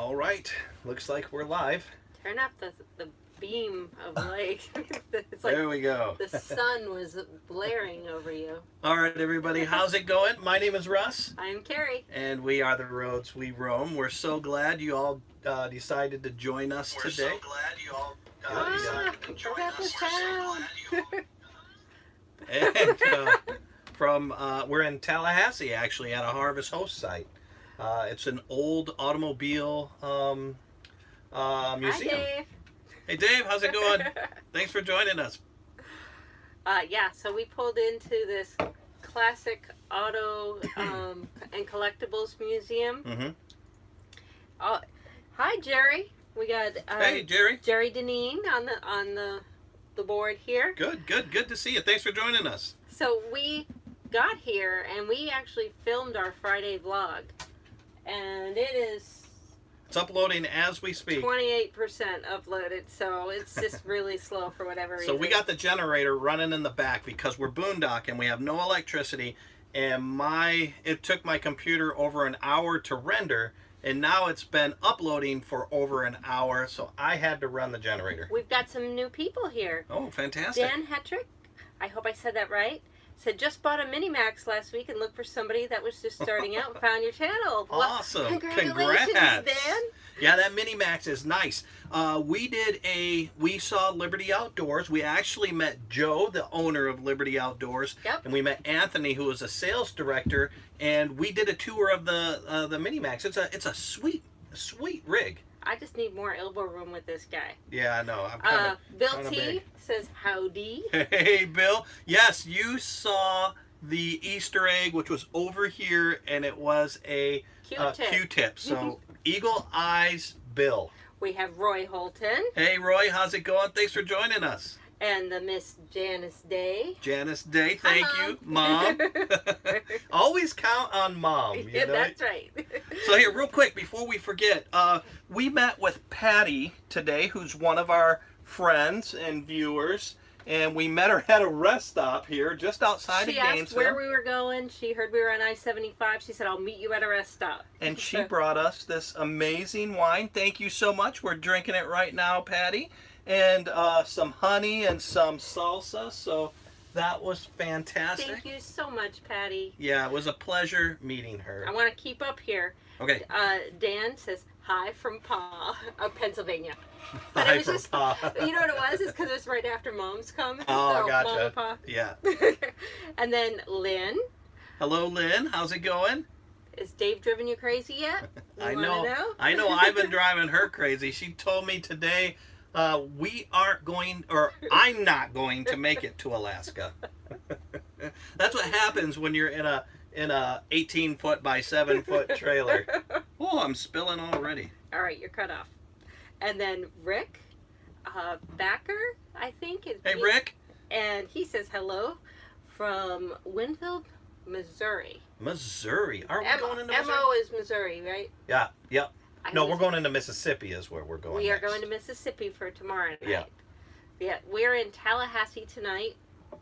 All right, looks like we're live. Turn off the beam of light. It's like There we go. the sun was blaring over you. All right, everybody, how's it going? My name is Russ, I'm Kerry. and we are the Roads We Roam. We're so glad you all decided to join us today. Decided to join us. And we're in Tallahassee, actually, at a Harvest Host site. It's an old automobile museum. Hi, Dave. Hey, Dave, how's it going? Thanks for joining us. Yeah, so we pulled into this classic auto and collectibles museum. Mm-hmm. Hi, Jerry. We got Hey, Jerry. Jerry Deneen on the board here. Good to see you. Thanks for joining us. So we got here and we actually filmed our Friday vlog, and it's uploading as we speak. 28% uploaded, so it's just really slow for whatever reason. So we got the generator running in the back because we're boondocking. We have no electricity, and it took my computer over an hour to render, and now it's been uploading for over an hour, so I had to run the generator. We've got some new people here. Oh, fantastic. Dan Hetrick, I hope I said that right, said just bought a Minimax last week and looked for somebody that was just starting out and found your channel. Awesome. Well, congratulations, Congrats. Dan. Yeah, that Minimax is nice. We saw Liberty Outdoors. We actually met Joe, the owner of Liberty Outdoors. Yep. And we met Anthony, who was a sales director, and we did a tour of the Minimax. It's a sweet rig. I just need more elbow room with this guy. Yeah, I know. I'm kind of Bill T says howdy. Hey, Bill. Yes, you saw the Easter egg, which was over here, and it was a Q-tip. So, Eagle Eyes Bill. We have Roy Holton. Hey, Roy. How's it going? Thanks for joining us. And the Miss Janice Day. Janice Day, thank you. Mom. Always count on Mom. Yeah, that's right. So here, real quick, before we forget, we met with Patty today, who's one of our friends and viewers, and we met her at a rest stop here just outside of Gainesville. She asked where we were going. She heard we were on I-75. She said, I'll meet you at a rest stop. And she brought us this amazing wine. Thank you so much. We're drinking it right now, Patty. And some honey and some salsa. So that was fantastic. Thank you so much, Patty. Yeah, it was a pleasure meeting her. I want to keep up here. Okay. Dan says, hi from Pennsylvania. But Hi it was from just, Pa. you know what it was? It's because it was right after Mom's come. Oh, so, gotcha. Mom and Pa. Yeah. And then Lynn. Hello, Lynn. How's it going? Is Dave driven you crazy yet? I know. I've been driving her crazy. She told me today I'm not going to make it to Alaska. That's what happens when you're in a 18-foot by 7-foot trailer. Oh, I'm spilling already. All right, you're cut off. And then Rick Backer, I think. Hey, Rick. And he says hello from Winfield, Missouri. Missouri. Are we going into Missouri? M.O. is Missouri, right? Yeah, yep. No, we're going into Mississippi is where we're going. We are next. going to Mississippi for tomorrow night. Yeah. Yeah, we're in Tallahassee tonight.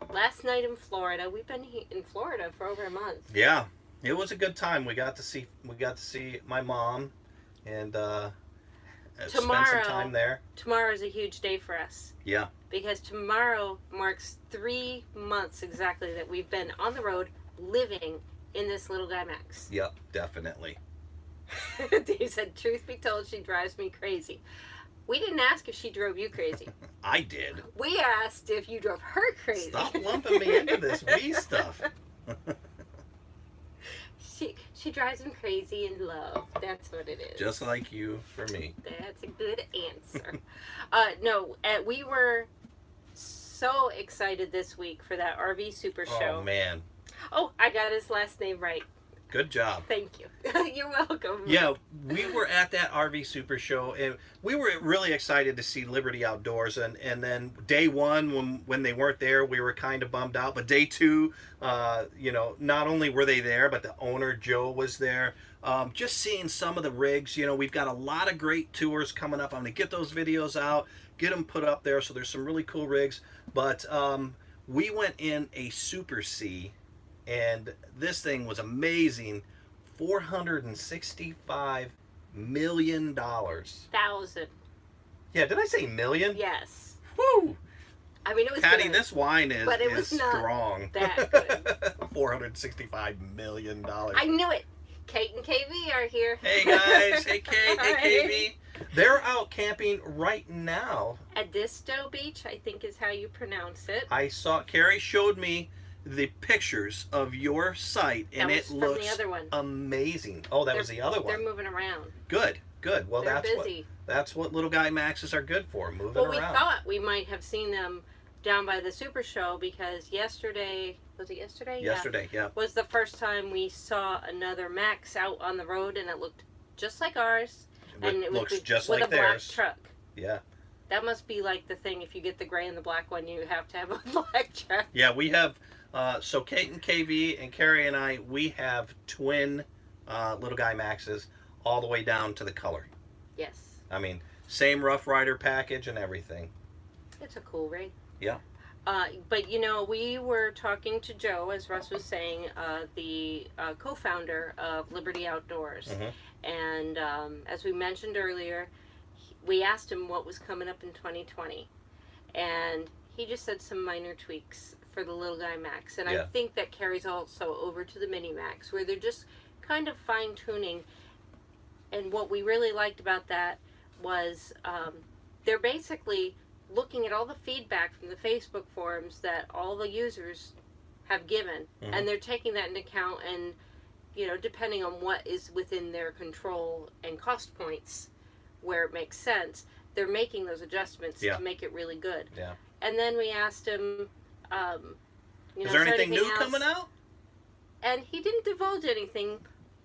Last night in Florida. We've been in Florida for over a month. Yeah, it was a good time. We got to see my mom, and spend some time there. Tomorrow is a huge day for us. Yeah. Because tomorrow marks 3 months exactly that we've been on the road living in this little guy Max. Yep, definitely. Dave said, truth be told, she drives me crazy. We didn't ask if she drove you crazy. I did. We asked if you drove her crazy. Stop lumping me into this wee stuff. She drives him crazy in love. That's what it is. Just like you for me. That's a good answer. We were so excited this week for that RV Super Show. Oh, man. Oh, I got his last name right. Good job. Thank you. You're welcome. Yeah, we were at that RV Super Show, and we were really excited to see Liberty Outdoors. And then day one, when they weren't there, we were kind of bummed out. But day two, not only were they there, but the owner, Joe, was there. Just seeing some of the rigs. We've got a lot of great tours coming up. I'm going to get those videos out, get them put up there. So there's some really cool rigs. But we went in a Super C. And this thing was amazing. 465 million. 1,000. Yeah, did I say million? Yes. Woo! I mean, it was Patty, good, this wine is, but it is was not strong. that good. $465 million. I knew it. Kate and KV are here. Hey guys, hey Kate, hey Hi. KV. They're out camping right now. Edisto Beach, I think is how you pronounce it. I saw, Carrie showed me the pictures of your site, and That it was from looks the other one. amazing. Oh, that was the other They're one. moving around. Good, good. Well, They're that's busy. what little guy Maxes are good for, moving Well, we around. thought we might have seen them down by the Super Show because yesterday, was it yesterday? Yesterday, yeah. Was the first time we saw another Max out on the road, and it looked just like ours. And it looks was just with like a black theirs. truck. Yeah. That must be like the thing. If you get the gray and the black one, you have to have a black truck. Yeah, we have, so Kate and KV and Carrie and I, we have twin little guy Maxes all the way down to the color. Yes. I mean, same Rough Rider package and everything. It's a cool rig. Yeah. But you know, we were talking to Joe, as Russ was saying, the co-founder of Liberty Outdoors, and as we mentioned earlier, we asked him what was coming up in 2020, and he just said some minor tweaks for the little guy Max, and I think that carries also over to the Mini Max, where they're just kind of fine-tuning. And what we really liked about that was they're basically looking at all the feedback from the Facebook forums that all the users have given, and they're taking that into account, and you know, depending on what is within their control and cost points where it makes sense, they're making those adjustments to make it really good. Yeah. And then we asked him, is there anything new else? coming out? And he didn't divulge anything,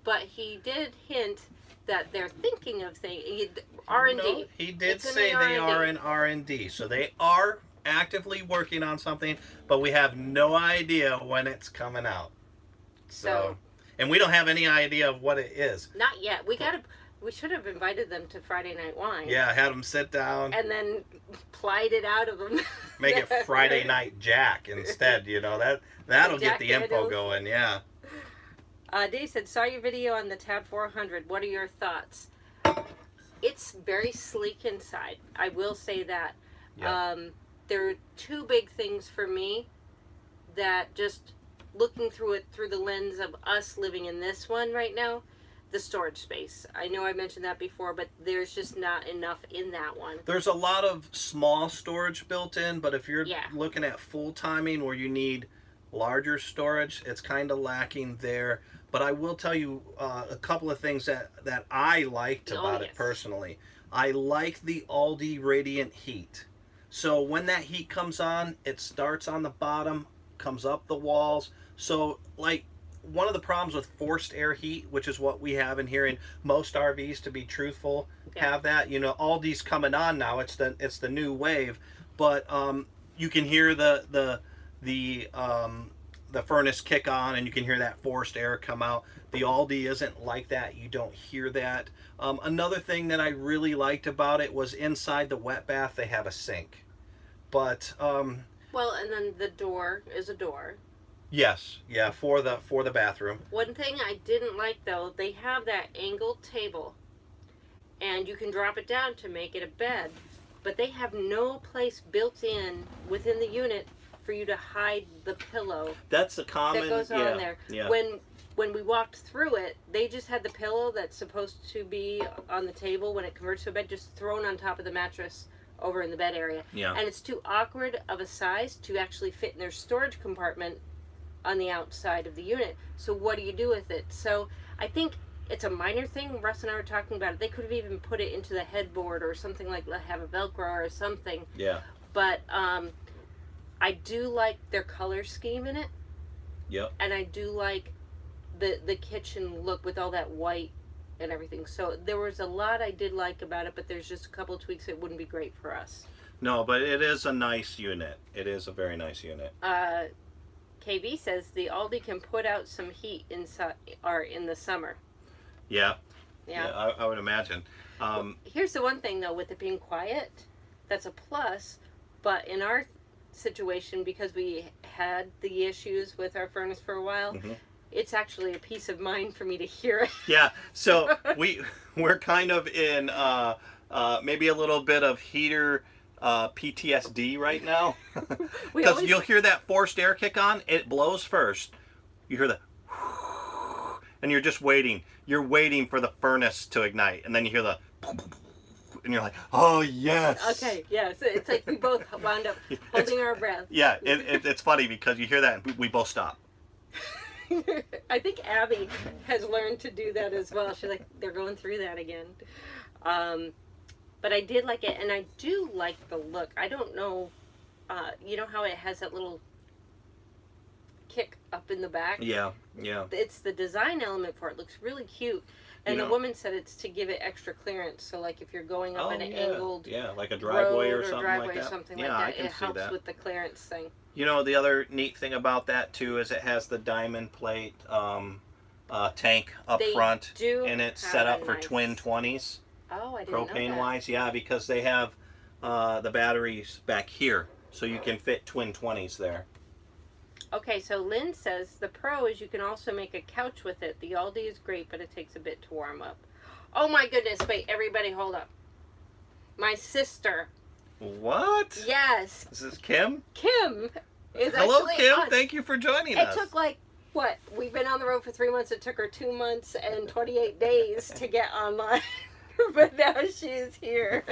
but he did hint that they're thinking of things. R&D. No, he did say they are in R&D. So they are actively working on something, but we have no idea when it's coming out. So and we don't have any idea of what it is. Not yet. We should have invited them to Friday Night Wine. Yeah, had them sit down. And then plied it out of them. Make it Friday Night Jack instead, you know. That'll get the info going, yeah. Dave said, saw your video on the Tab 400. What are your thoughts? It's very sleek inside. I will say that. Yeah. There are two big things for me that just looking through it through the lens of us living in this one right now, the storage space. I know I mentioned that before, but there's just not enough in that one. There's a lot of small storage built in, but if you're Yeah. looking at full timing where you need larger storage, it's kind of lacking there. But I will tell you a couple of things that I liked about it personally. I like the Aldi Radiant Heat. So when that heat comes on, it starts on the bottom, comes up the walls. So like one of the problems with forced air heat, which is what we have in here in most RVs, to be truthful, have that. You know, Aldi's coming on now. It's the new wave, but you can hear the furnace kick on, and you can hear that forced air come out. The Aldi isn't like that. You don't hear that. Another thing that I really liked about it was inside the wet bath they have a sink. But well, and then the door is a door. Yes, yeah, for the bathroom. One thing I didn't like though, they have that angled table, and you can drop it down to make it a bed, but they have no place built in within the unit for you to hide the pillow. That's a common that goes on there. Yeah. When we walked through it, they just had the pillow that's supposed to be on the table when it converts to a bed, just thrown on top of the mattress over in the bed area. Yeah. And it's too awkward of a size to actually fit in their storage compartment on the outside of the unit. So what do you do with it? So I think it's a minor thing. Russ and I were talking about it. They could have even put it into the headboard or something, like have a Velcro or something. Yeah. But I do like their color scheme in it. Yep. And I do like the kitchen look with all that white and everything. So there was a lot I did like about it, but there's just a couple tweaks that wouldn't be great for us. No, but it is a nice unit. It is a very nice unit. KV says the Aldi can put out some heat inside or in the summer. Yeah. Yeah. I would imagine. Well, here's the one thing though, with it being quiet, that's a plus. But in our situation, because we had the issues with our furnace for a while, it's actually a peace of mind for me to hear it. Yeah. So we're kind of in maybe a little bit of heater PTSD right now, because you'll hear that forced air kick on. It blows first. You hear the, and you're just waiting. You're waiting for the furnace to ignite, and then you hear the, and you're like, oh yes. Okay, yes. It's like we both wound up holding our breath. Yeah, it's funny because you hear that and we both stop. I think Abby has learned to do that as well. She's like, they're going through that again. But I did like it, and I do like the look. I don't know, you know how it has that little kick up in the back? Yeah. It's the design element for it. It looks really cute. And the woman said it's to give it extra clearance. So, like, if you're going up an angled like a driveway road or something like that. Something yeah, like that, I can it see helps that. with the clearance thing. You know, the other neat thing about that, too, is it has the diamond plate tank up front. And it's set up for twin 20s. Oh, I didn't know that. Propane-wise, yeah, because they have the batteries back here. So you can fit twin 20s there. Okay, so Lynn says, the pro is you can also make a couch with it. The Aldi is great, but it takes a bit to warm up. Oh my goodness, wait, everybody hold up. My sister. What? Yes. This is Kim? Kim is Hello, actually Kim. on. Thank you for joining us. It took like, what? We've been on the road for 3 months. It took her 2 months and 28 days to get online. But now she's here.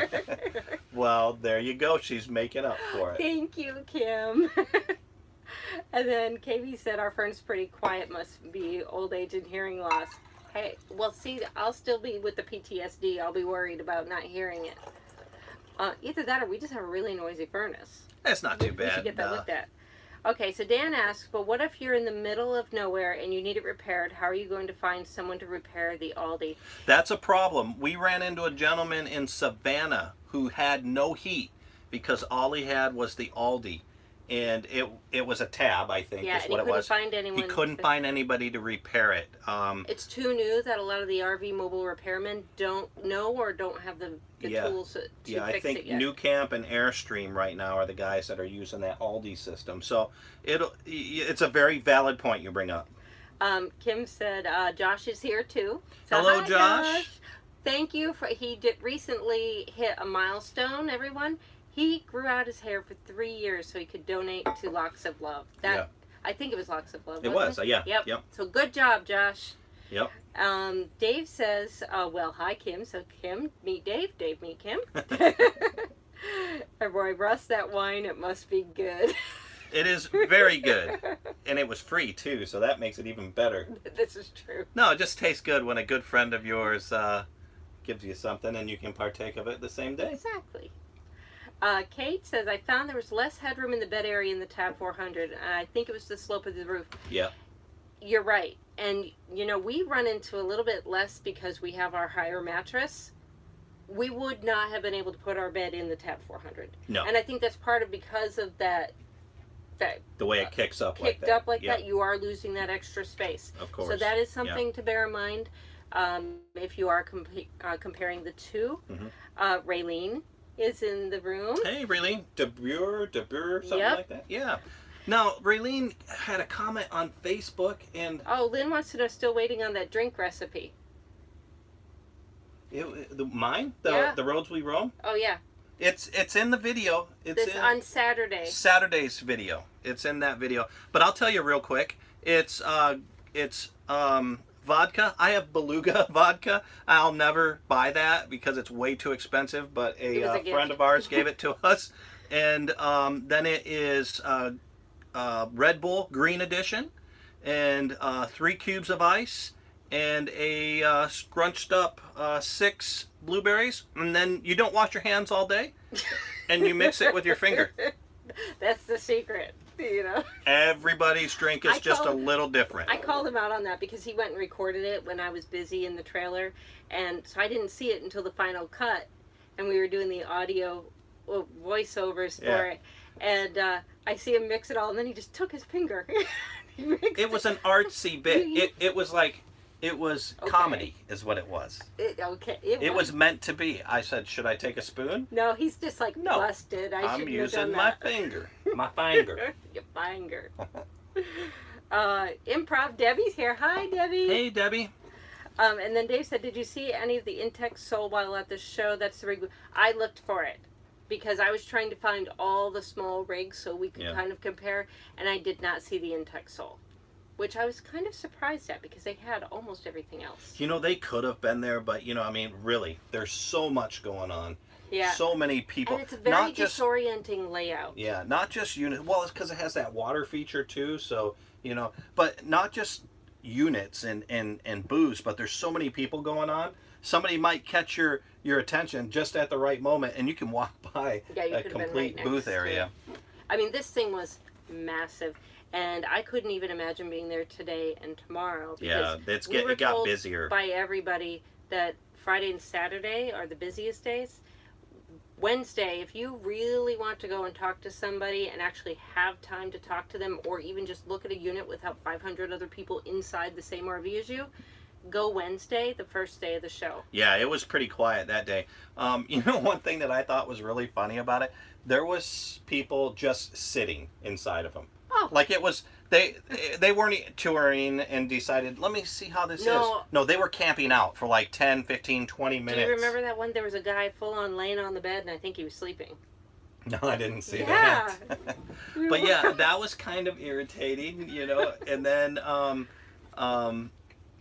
Well, there you go. She's making up for it. Thank you, Kim. And then KB said, our furn's pretty quiet, must be old age and hearing loss. Hey, well, see, I'll still be with the PTSD. I'll be worried about not hearing it. Either that or we just have a really noisy furnace. That's not too bad. We should get that looked at. Okay, so Dan asks, but what if you're in the middle of nowhere and you need it repaired? How are you going to find someone to repair the Aldi? That's a problem. We ran into a gentleman in Savannah who had no heat because all he had was the Aldi. And it was a tab, I think, is what it was. He couldn't find anybody to repair it. It's too new that a lot of the RV mobile repairmen don't know or don't have the tools to fix it yet. I think New Camp and Airstream right now are the guys that are using that Aldi system. So it's a very valid point you bring up. Kim said Josh is here too. So hello, hi, Josh. Thank you for. He did recently hit a milestone. Everyone. He grew out his hair for 3 years so he could donate to Locks of Love. I think it was Locks of Love. It was, yeah. Yep. So good job, Josh. Yep. Dave says, well, hi, Kim. So Kim, meet Dave. Dave, meet Kim. And boy, Russ, that wine, it must be good. It is very good. And it was free, too, so that makes it even better. This is true. No, it just tastes good when a good friend of yours gives you something and you can partake of it the same day. Exactly. Kate says, I found there was less headroom in the bed area in the Tab 400. And I think it was the slope of the roof. Yeah. You're right. And, you know, we run into a little bit less because we have our higher mattress. We would not have been able to put our bed in the Tab 400. No. And I think that's part of because of that the way it kicks up like that. Kicked up like that, you are losing that extra space. Of course. So that is something to bear in mind if you are comparing the two. Mm-hmm. Raylene is in the room. Hey, Raylene. DeBur, something like that. Yeah. Now, Raylene had a comment on Facebook and... Oh, Lynn wants to know, still waiting on that drink recipe. Mine? Yeah. The Roads We Roam? Oh, yeah. It's in the video. It's on Saturday. Saturday's video. It's in that video. But I'll tell you real quick. It's vodka. I have Beluga vodka. I'll never buy that because it's way too expensive. But a friend of ours gave it to us. And then it is Red Bull Green Edition, and 3 cubes of ice, and a scrunched up 6 blueberries. And then you don't wash your hands all day, and you mix it with your finger. That's the secret. You know, everybody's drink is just a little different. I called him out on that because he went and recorded it when I was busy in the trailer, and so I didn't see it until the final cut, and we were doing the audio voiceovers for it, and I see him mix it all, and then he just took his finger. It was an artsy bit. It was like, it was comedy is what it was. It was meant to be. I said, should I take a spoon? No, he's just like, no, busted. I'm using my finger. My finger. Your finger. Improv, Debbie's here. Hi, Debbie. Hey, Debbie. And then Dave said, did you see any of the Intex sold while at the show? That's the rig. I looked for it because I was trying to find all the small rigs so we could kind of compare, and I did not see the Intex sold, which I was kind of surprised at because they had almost everything else. You know, they could have been there, but, you know, I mean, really, there's so much going on. Yeah. So many people. And it's a very disorienting layout. Yeah, not just units. Well, it's because it has that water feature, too, so, you know, but not just units and booths, but there's so many people going on. Somebody might catch your attention just at the right moment, and you can walk by a complete booth area. I mean, this thing was massive, and I couldn't even imagine being there today and tomorrow. Yeah, it got busier. By everybody that Friday and Saturday are the busiest days. Wednesday, if you really want to go and talk to somebody and actually have time to talk to them, or even just look at a unit without 500 other people inside the same RV as you, go Wednesday, the first day of the show. Yeah, it was pretty quiet that day. You know, one thing that I thought was really funny about it, there was people just sitting inside of them. Oh. Like it was, they weren't touring and decided, let me see how this is. No, they were camping out for like 10, 15, 20 minutes. Do you remember that one? There was a guy full on laying on the bed, and I think he was sleeping. No, I didn't see that. But yeah, that was kind of irritating, you know. And then,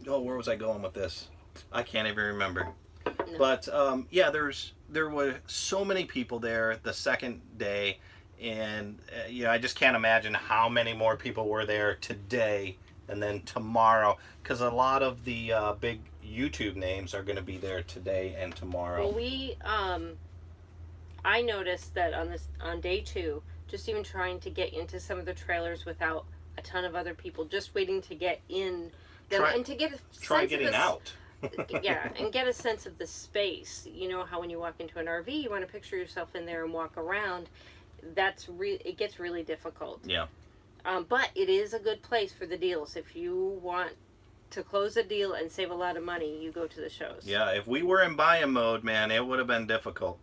where was I going with this? I can't even remember. No. But yeah, there were so many people there the second day. And, you know, I just can't imagine how many more people were there today and then tomorrow. Because a lot of the big YouTube names are going to be there today and tomorrow. Well, I noticed that on day 2, just even trying to get into some of the trailers without a ton of other people, just waiting to get in them and to get a try getting out. Yeah, and get a sense of the space. You know how when you walk into an RV, you want to picture yourself in there and walk around. It gets really difficult. Yeah. But it is a good place for the deals. If you want to close a deal and save a lot of money, you go to the shows. Yeah, if we were in buy-in mode, man, it would have been difficult.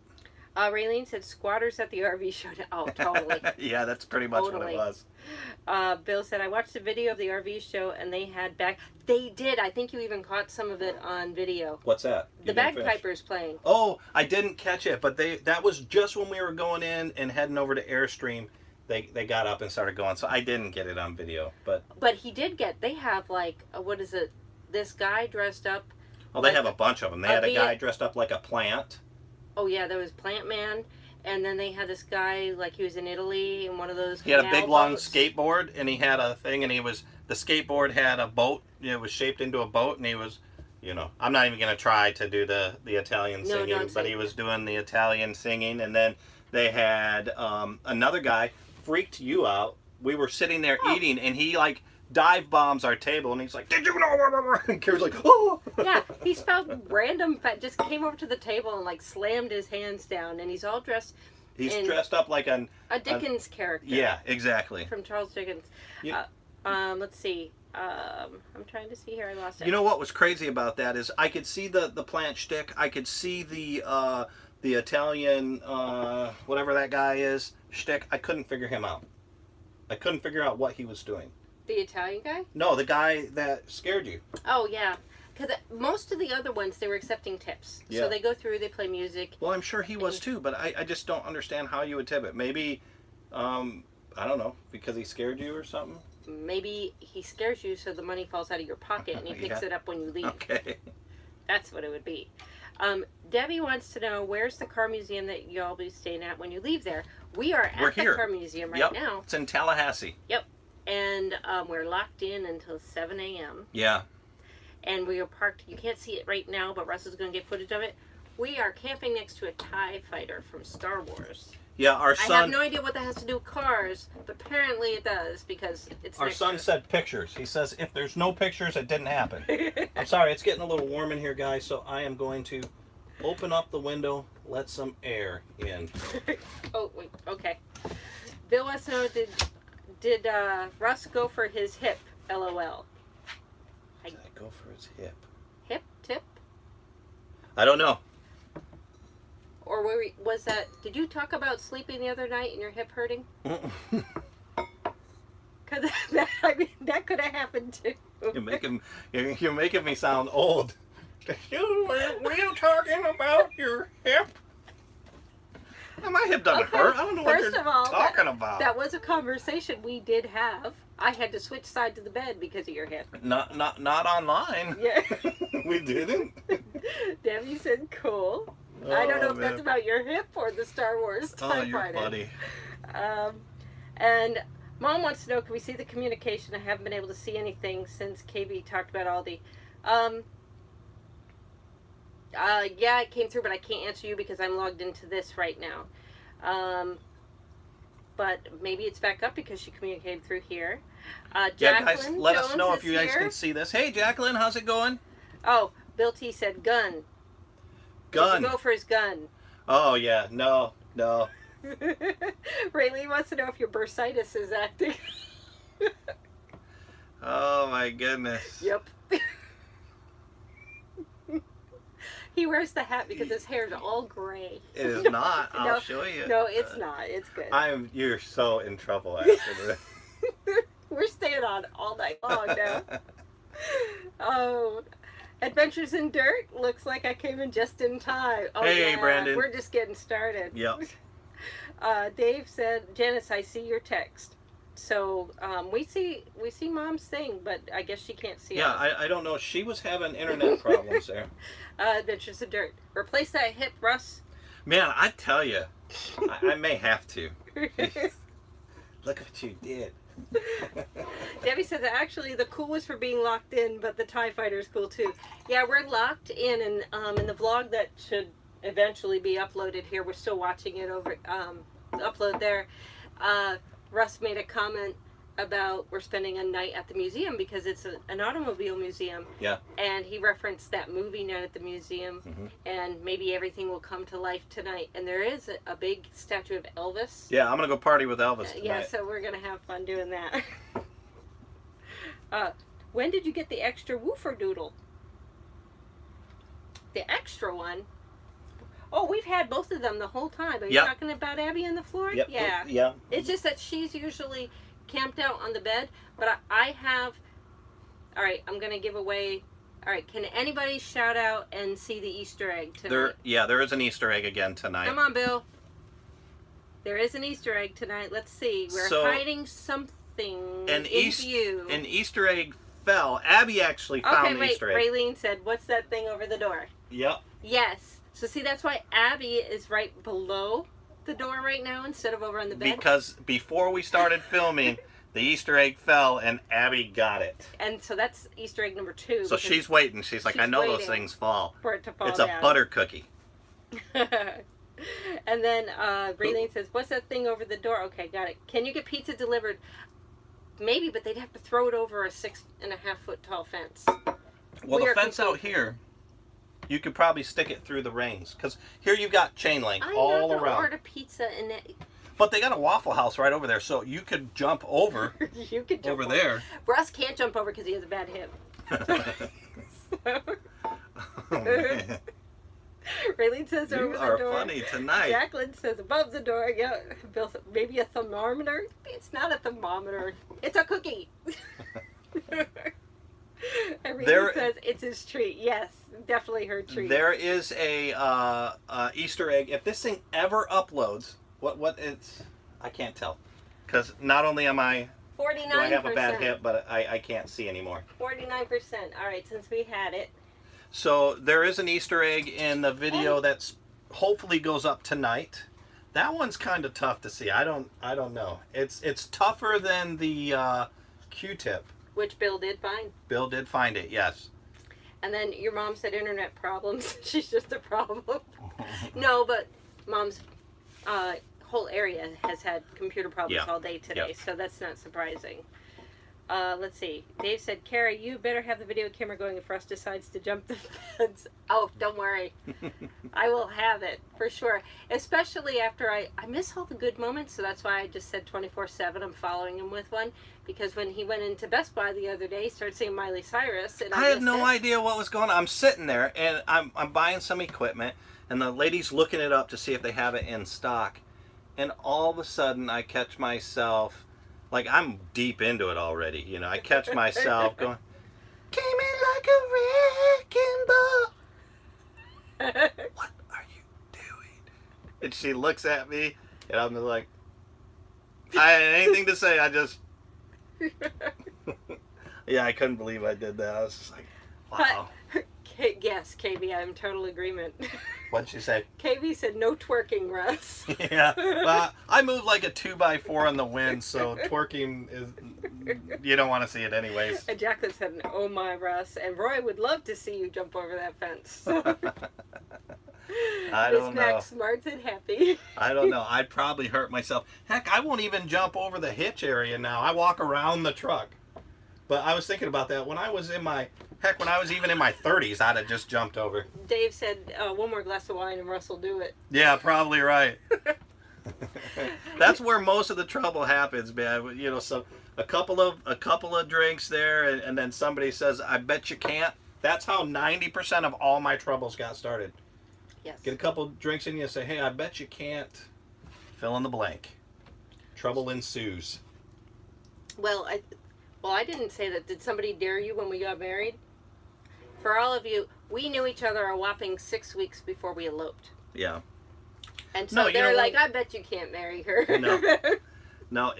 Raylene said squatters at the RV show. Oh, totally. Yeah, that's pretty much what it was. Bill said, I watched the video of the RV show and they had They did. I think you even caught some of it on video. What's that? The bagpipers playing. Oh, I didn't catch it, but that was just when we were going in and heading over to Airstream. They got up and started going, so I didn't get it on video. But he did they have like, what is it? This guy dressed up. Oh, they have a bunch of them. They had a guy dressed up like a plant. Oh, yeah, there was Plant Man, and then they had this guy, like he was in Italy, in one of those He had a big, long skateboard, and he had a thing, and the skateboard had a boat, it was shaped into a boat, and he was, you know, I'm not even going to try to do the Italian singing, but he was doing the Italian singing, and then they had another guy, freaked you out. We were sitting there eating, and he, like, dive bombs our table, and he's like, did you know? And Kerry's like, oh! Yeah, he spelled random, just came over to the table and like slammed his hands down, and he's all dressed. He's dressed up like a Dickens character. Yeah, exactly. From Charles Dickens. Yeah. Let's see. I'm trying to see here. I lost it. You know what was crazy about that is I could see the plant shtick. I could see the Italian whatever that guy is shtick. I couldn't figure him out. I couldn't figure out what he was doing. The Italian guy? No, the guy that scared you. Oh, yeah. Because most of the other ones, they were accepting tips. Yeah. So they go through, they play music. Well, I'm sure he was too, but I just don't understand how you would tip it. Maybe, I don't know, because he scared you or something? Maybe he scares you so the money falls out of your pocket and he picks it up when you leave. Okay. That's what it would be. Debbie wants to know, where's the car museum that you'll be staying at when you leave there? We're at the car museum right now. It's in Tallahassee. Yep. And we're locked in until 7 a.m. Yeah. And we are parked. You can't see it right now, but Russ is going to get footage of it. We are camping next to a TIE fighter from Star Wars. Yeah, our son... I have no idea what that has to do with cars, but apparently it does, because it's Our son said pictures. He says, if there's no pictures, it didn't happen. I'm sorry, it's getting a little warm in here, guys, so I am going to open up the window, let some air in. Oh, wait, okay. Bill wants to know, did Russ go for his hip? LOL. Did I go for his hip? Hip? Tip? I don't know. Or was that... Did you talk about sleeping the other night and your hip hurting? Because I mean, that could have happened too. You're making me sound old. Were you talking about your hip? My hip doesn't hurt. I don't know what you're talking about. That was a conversation we did have. I had to switch sides of the bed because of your hip. Not online. Yeah. We didn't. Debbie said, "Cool." I don't know if that's about your hip or the Star Wars TIE you're fighter. funny. And Mom wants to know, can we see the communication? I haven't been able to see anything since KB talked about all the... yeah, it came through, but I can't answer you because I'm logged into this right now. But maybe it's back up because she communicated through here. Yeah, guys, Jacqueline let us Jones know if is you guys here. can see this. Hey, Jacqueline, how's it going? Oh, Bill T said gun. Gun. Did you go for his gun? Oh, yeah. No. Raylene wants to know if your bursitis is acting. Oh, my goodness. Yep. He wears the hat because his hair is all gray. It is not. I'll No, show you. No, it's not. It's good. You're so in trouble after this. We're staying on all night long now. Oh, Adventures in Dirt. Looks like I came in just in time. Oh, Hey, yeah, Brandon. We're just getting started. Yep. Dave said, Janice, I see your text. So we see Mom's thing, but I guess she can't see Yeah, us. I don't know. She was having internet problems there. Adventures in Dirt. Replace that hip, Russ. Man, I tell you, I may have to. Look what you did. Debbie says actually the cool was for being locked in, but the TIE fighter is cool too. Yeah, we're locked in, and in the vlog that should eventually be uploaded here, we're still watching it over upload there. Russ made a comment about we're spending a night at the museum because it's an automobile museum. Yeah. And he referenced that movie Night at the Museum, and maybe everything will come to life tonight. And there is a big statue of Elvis. Yeah, I'm gonna go party with Elvis tonight. Yeah, so we're gonna have fun doing that. When did you get the extra woofer doodle? The extra one? Oh, we've had both of them the whole time. Are you talking about Abby on the floor? Yep. Yeah. Yeah. It's just that she's usually camped out on the bed, but I have... All right, I'm going to give away... All right, can anybody shout out and see the Easter egg tonight? There is an Easter egg again tonight. Come on, Bill. There is an Easter egg tonight. Let's see. We're hiding something in view. An Easter egg fell. Abby actually found the Easter egg. Raylene said, what's that thing over the door? Yep. Yes. So see, that's why Abby is right below the door right now instead of over on the bed. Because before we started filming, the Easter egg fell and Abby got it. And so that's Easter egg number 2. So she's waiting. She's like, I know those things fall. For it to fall It's down. a butter cookie. And then Raylene says, what's that thing over the door? Okay, got it. Can you get pizza delivered? Maybe, but they'd have to throw it over a 6.5-foot tall fence. Well, the fence out here, you could probably stick it through the rings. Because here you've got chain link all around. Order pizza and But they got a Waffle House right over there, so you could jump over you could jump over there. Russ can't jump over because he has a bad hip. Oh, man. Raylene says over the door. You are funny tonight. Jacqueline says above the door. Yeah, Bill said, maybe a thermometer. It's not a thermometer. It's a cookie. And Raylene says it's his treat. Yes, definitely her treat. There is a Easter egg. If this thing ever uploads, what it's, I can't tell, because not only am I 49%. do I have a bad hip, but I can't see anymore. 49%. All right, since we had it. So there is an Easter egg in the video that's hopefully goes up tonight. That one's kind of tough to see. I don't know. It's tougher than the Q-tip. Which Bill did find. Bill did find it, yes. And then your mom said internet problems. She's just a problem. No, but Mom's whole area has had computer problems all day today, so that's not surprising. Let's see. Dave said, Carrie, you better have the video camera going if Russ decides to jump the fence. Oh, don't worry. I will have it, for sure. Especially after I miss all the good moments, so that's why I just said 24/7. I'm following him with one. Because when he went into Best Buy the other day, he started singing Miley Cyrus. And I had no idea what was going on. I'm sitting there, and I'm buying some equipment, and the lady's looking it up to see if they have it in stock. And all of a sudden, I catch myself like I'm deep into it already. You know, I catch myself going, came in like a wrecking ball. What are you doing? And she looks at me, and I'm just like, I had anything to say. I just, yeah, I couldn't believe I did that. I was just like, wow. Yes, KB, I'm in total agreement. What'd she say? KB said no twerking, Russ. Yeah, well, I move like a 2x4 in the wind, so twerking is, you don't want to see it anyways. And Jacqueline said, oh my, Russ. And Roy would love to see you jump over that fence. I don't know. Max smart and happy. I don't know. I'd probably hurt myself. Heck, I won't even jump over the hitch area now. I walk around the truck. But I was thinking about that when I was even in my 30s, I'd have just jumped over. Dave said, one more glass of wine and Russ will do it. Yeah, probably right. That's where most of the trouble happens, man. You know, so a couple of drinks there, and then somebody says, "I bet you can't." That's how 90% of all my troubles got started. Yes. Get a couple drinks in you and say, "Hey, I bet you can't." Fill in the blank. Trouble ensues. Well, I didn't say that. Did somebody dare you when we got married? For all of you, we knew each other a whopping 6 weeks before we eloped. Yeah. And so they're like, I bet you can't marry her. No,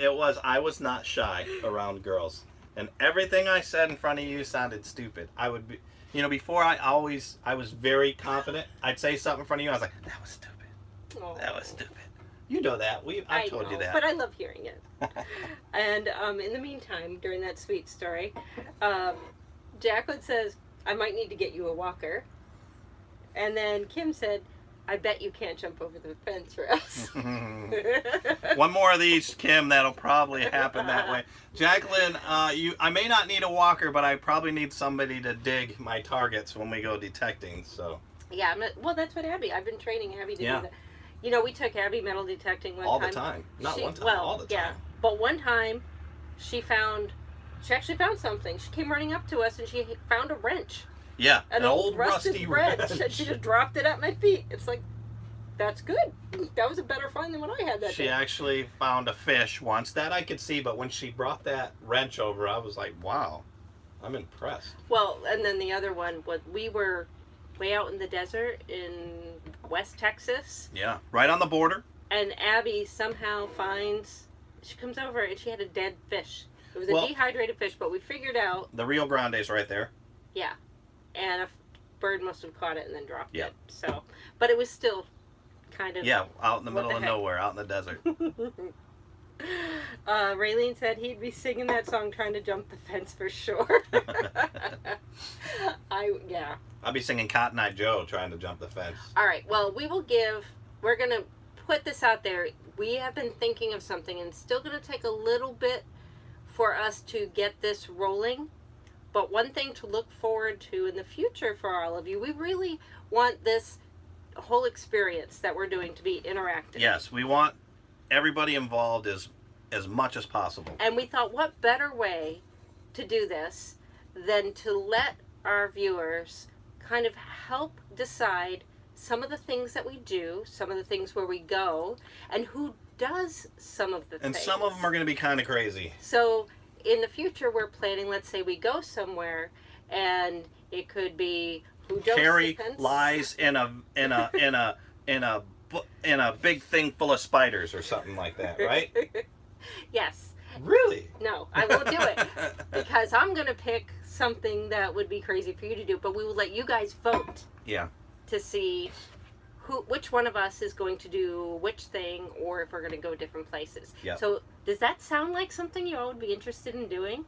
I was not shy around girls. And everything I said in front of you sounded stupid. I would be, before I was very confident. I'd say something in front of you. I was like, that was stupid. Oh. That was stupid. You know that. I told you that. But I love hearing it. And in the meantime, during that sweet story, Jacqueline says, I might need to get you a walker. And then Kim said, I bet you can't jump over the fence for us. One more of these, Kim, that'll probably happen that way. Jacqueline, I may not need a walker, but I probably need somebody to dig my targets when we go detecting. So. Yeah, well, that's what Abby. I've been training Abby to do that. You know, we took Abby metal detecting one time. All the time. Not one time, all the time. Yeah, but one time she actually found something. She came running up to us and she found a wrench. Yeah, an old rusty wrench. And she just dropped it at my feet. It's like, that's good. That was a better find than what I had that day. She actually found a fish once. That I could see, but when she brought that wrench over, I was like, wow, I'm impressed. Well, and then the other one was, we were way out in the desert in West Texas. Yeah, right on the border. And Abby somehow she comes over and she had a dead fish. It was a dehydrated fish, but we figured out. The Rio Grande's right there. Yeah. And a bird must have caught it and then dropped it. So, but it was still kind of. Yeah, out in the middle of nowhere, out in the desert. Raylene said he'd be singing that song trying to jump the fence for sure. I'll be singing Cotton Eye Joe trying to jump the fence. All right, well, we're going to put this out there. We have been thinking of something, and it's still going to take a little bit for us to get this rolling. But one thing to look forward to in the future for all of you, we really want this whole experience that we're doing to be interactive. Yes, we want everybody involved as much as possible. And we thought, what better way to do this than to let our viewers kind of help decide some of the things that we do, some of the things where we go, and who does some of the things. And some of them are going to be kind of crazy. So in the future, we're planning, let's say we go somewhere, and it could be who does Kerry lies in a big thing full of spiders or something like that, right? Yes. Really? No, I won't do it because I'm going to pick something that would be crazy for you to do, but we will let you guys vote. Yeah. To see which one of us is going to do which thing, or if we're going to go different places. Yeah. So does that sound like something you all would be interested in doing?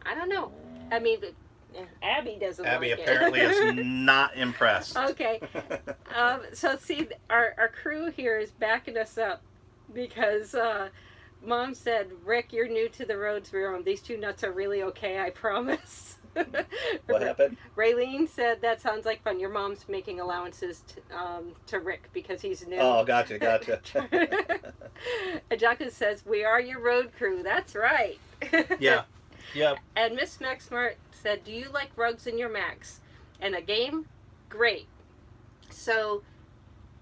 I don't know. I mean, Abby doesn't like it. Abby apparently is not impressed. Okay. So see, our crew here is backing us up because Mom said, Rick, you're new to the roads we're on. These two nuts are really okay, I promise. What happened? Raylene said, that sounds like fun. Your mom's making allowances to Rick because he's new. Oh, gotcha. And Jacqueline says, we are your road crew. That's right. Yeah. Yep. And Miss Max Smart said, do you like rugs in your Max? And a game? Great. So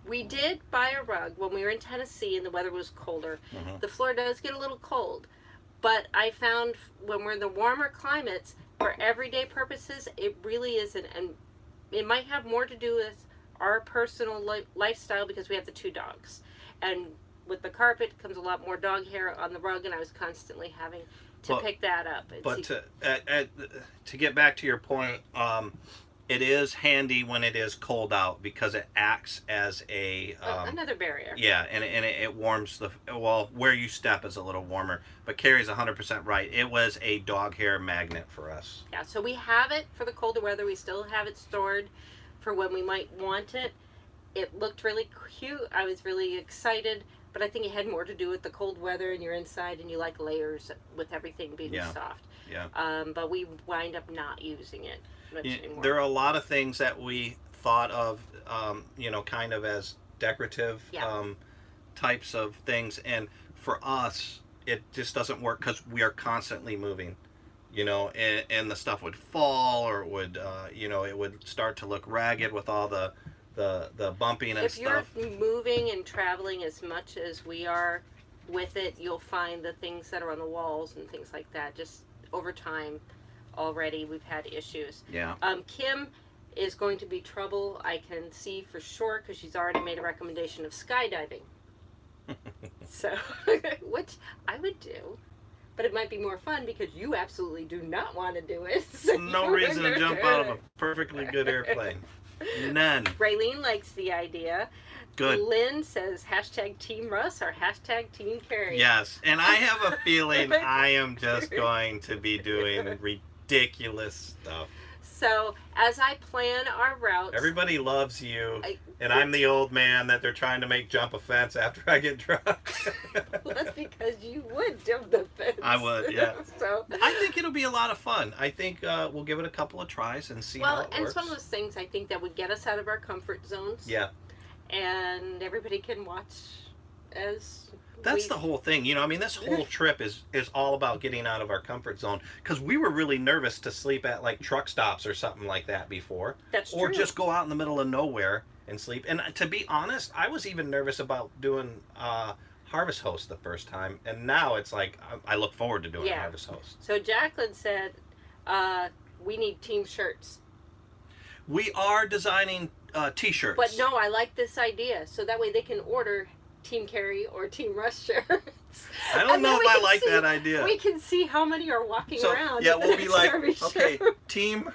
we did buy a rug when we were in Tennessee and the weather was colder. Mm-hmm. The floor does get a little cold. But I found when we're in the warmer climates, for everyday purposes, it really isn't. And it might have more to do with our personal lifestyle because we have the 2 dogs. And with the carpet comes a lot more dog hair on the rug, and I was constantly having to pick that up. But to get back to your point, it is handy when it is cold out because it acts as another barrier. Yeah, and it warms where you step is a little warmer. But Carrie's 100% right. It was a dog hair magnet for us. Yeah, so we have it for the colder weather. We still have it stored for when we might want it. It looked really cute. I was really excited, but I think it had more to do with the cold weather and you're inside and you like layers with everything being soft. Yeah. But we wind up not using it much anymore. There are a lot of things that we thought of, kind of as decorative types of things, and for us, it just doesn't work because we are constantly moving. And the stuff would fall, or it would, it would start to look ragged with all the bumping and stuff. If you're moving and traveling as much as we are with it, you'll find the things that are on the walls and things like that. Just over time, already we've had issues. Yeah. Kim is going to be trouble. I can see for sure because she's already made a recommendation of skydiving. So, which I would do. But it might be more fun because you absolutely do not want to do it. So no reason to jump out of a perfectly good airplane. None. Raylene likes the idea. Good. Lynn says #Team Russ or #Team Kerry. Yes, and I have a feeling I am just going to be doing ridiculous stuff. So as I plan our routes, everybody loves you, and I'm the old man that they're trying to make jump a fence after I get drunk. Well, that's because you would jump the fence. I would, yeah. So I think it'll be a lot of fun. I think we'll give it a couple of tries and see how it works. Well, and it's one of those things I think that would get us out of our comfort zones. Yeah. And everybody can watch as that's the whole thing. This whole trip is all about getting out of our comfort zone, because we were really nervous to sleep at like truck stops or something like that before. That's true. Or just go out in the middle of nowhere and sleep. And to be honest, I was even nervous about doing Harvest Host the first time, and now it's like I look forward to doing Harvest Host. So Jacqueline said we need team shirts. We are designing t-shirts. But no, I like this idea. So that way they can order Team Kerry or Team Russ shirts. I don't know if I like that idea. We can see how many are walking around. Yeah, we'll be like, okay, Team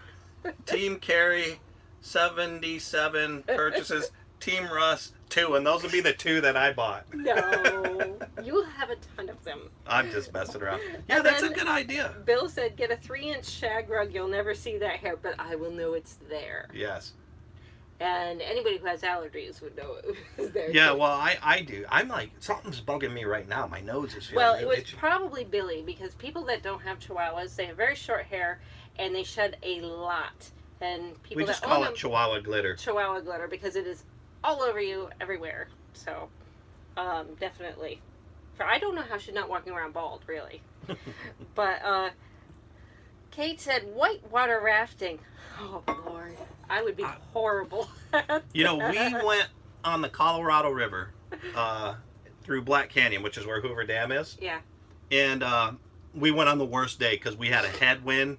Kerry, 77 purchases. Team Russ, 2, and those will be the 2 that I bought. No, you'll have a ton of them. I'm just messing around. Yeah, that's a good idea. Bill said, get a 3-inch shag rug. You'll never see that hair, but I will know it's there. Yes. And anybody who has allergies would know it was there. Yeah, well, I do. I'm like, something's bugging me right now. My nose is feeling Well, it was itchy. probably Billy, because people that don't have chihuahuas, they have very short hair, and they shed a lot. And people we just call it Chihuahua glitter. Chihuahua glitter, because it is all over you, everywhere. So, definitely. I don't know how she's not walking around bald, really. But, Kate said, whitewater rafting. Oh, Lord. I would be horrible at that. We went on the Colorado River through Black Canyon, which is where Hoover Dam is. Yeah. And we went on the worst day because we had a headwind.